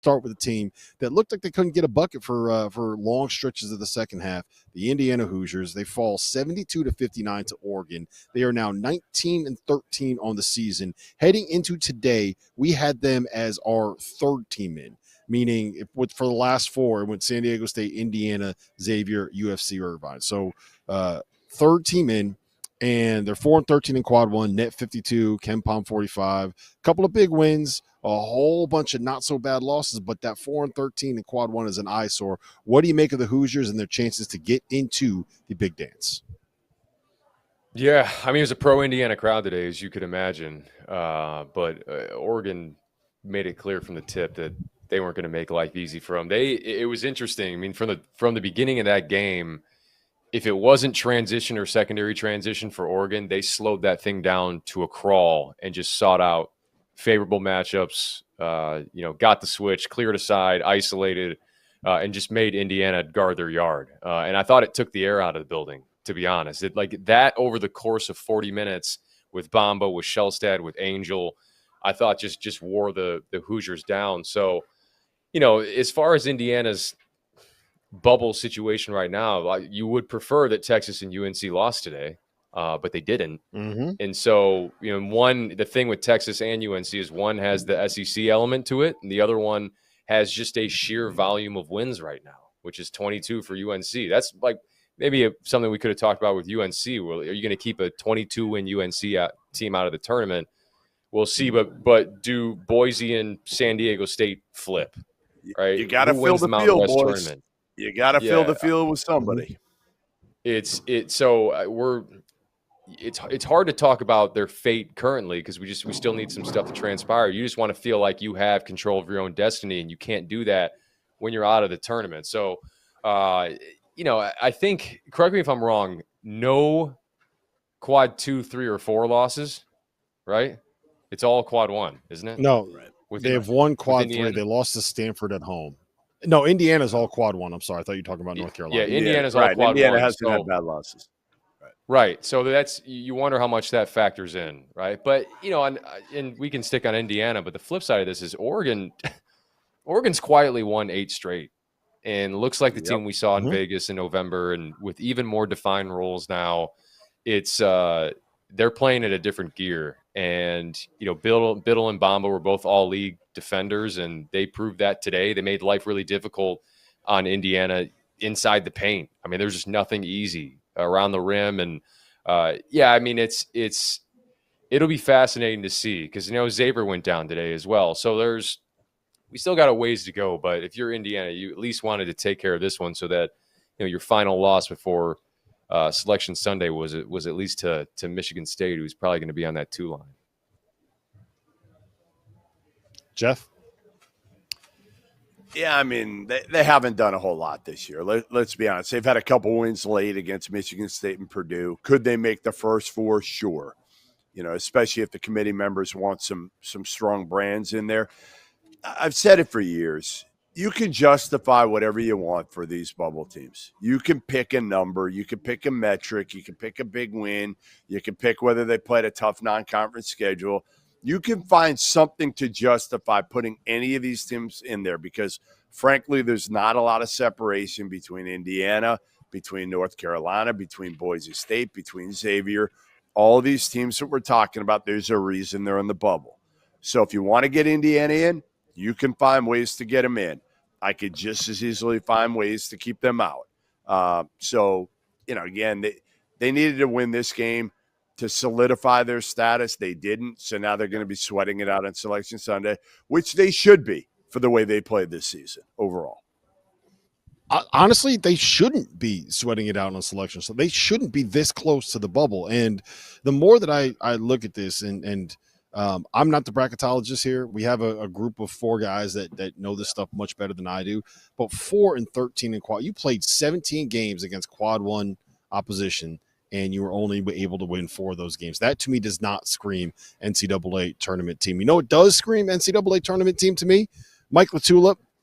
start with a team that looked like they couldn't get a bucket for long stretches of the second half. The Indiana Hoosiers, they fall 72-59 to Oregon. They are now 19-13 on the season. Heading into today, we had them as our third team in, meaning for the last four, it went San Diego State, Indiana, Xavier, UFC, Irvine. So third team in. And they're 4-13 in quad one, net 52, KenPom 45, a couple of big wins, a whole bunch of not so bad losses, but that 4-13 in quad one is an eyesore. What do you make of the Hoosiers and their chances to get into the big dance? Yeah, I mean, it was a pro-Indiana crowd today, as you could imagine. But Oregon made it clear from the tip that they weren't going to make life easy for them. It was interesting. I mean, from the beginning of that game, if it wasn't transition or secondary transition for Oregon, they slowed that thing down to a crawl and just sought out favorable matchups, got the switch, cleared aside, isolated, and just made Indiana guard their yard. And I thought it took the air out of the building, to be honest. Like that over the course of 40 minutes with Bamba, with Shellstad, with Angel, I thought just wore the Hoosiers down. So, as far as Indiana's bubble situation right now, you would prefer that Texas and UNC lost today, but they didn't. Mm-hmm. And so, the thing with Texas and UNC is one has the SEC element to it, and the other one has just a sheer volume of wins right now, which is 22 for UNC. That's like maybe something we could have talked about with UNC. Well, are you going to keep a 22-win UNC team out of the tournament? We'll see, but do Boise and San Diego State flip? Right? You got to fill the field, boys. Tournament? You got to fill the field with somebody. It's hard to talk about their fate currently because we still need some stuff to transpire. You just want to feel like you have control of your own destiny, and you can't do that when you're out of the tournament. So, I think, correct me if I'm wrong, no quad 2, 3, or 4 losses, right? It's all quad 1, isn't it? No, they have one quad 3. They lost to Stanford at home. No, Indiana's all quad 1. I'm sorry. I thought you were talking about North Carolina. Yeah, Indiana's all quad 1. Indiana hasn't had bad losses. Right. So you wonder how much that factors in, right? But, and we can stick on Indiana, but the flip side of this is Oregon's quietly won 8 straight. And looks like the team we saw in Vegas in November, and with even more defined roles now, it's they're playing at a different gear. And, Biddle and Bamba were both all-league defenders, and they proved that today. They made life really difficult on Indiana inside the paint. I mean, there's just nothing easy around the rim. And, it'll be fascinating to see because, Xavier went down today as well. So we still got a ways to go. But if you're Indiana, you at least wanted to take care of this one so that, your final loss before Selection Sunday was at least to Michigan State, who's probably going to be on that 2 line. Jeff? Yeah, I mean, they haven't done a whole lot this year. Let's be honest. They've had a couple wins late against Michigan State and Purdue. Could they make the first 4? Sure. Especially if the committee members want some strong brands in there. I've said it for years. You can justify whatever you want for these bubble teams. You can pick a number. You can pick a metric. You can pick a big win. You can pick whether they played a tough non-conference schedule. You can find something to justify putting any of these teams in there because, frankly, there's not a lot of separation between Indiana, between North Carolina, between Boise State, between Xavier. All these teams that we're talking about, there's a reason they're in the bubble. So if you want to get Indiana in, you can find ways to get them in. I could just as easily find ways to keep them out. Again, they needed to win this game to solidify their status. They didn't, so now they're going to be sweating it out on Selection Sunday, which they should be for the way they played this season overall. Honestly, they shouldn't be sweating it out on Selection Sunday. They shouldn't be this close to the bubble. And the more that I look at this, and I'm not the bracketologist here. We have a group of 4 guys that know this stuff much better than I do. But 4-13 in quad, you played 17 games against quad 1 opposition, and you were only able to win 4 of those games. That, to me, does not scream NCAA tournament team. You know what does scream NCAA tournament team to me? Mike LaTulip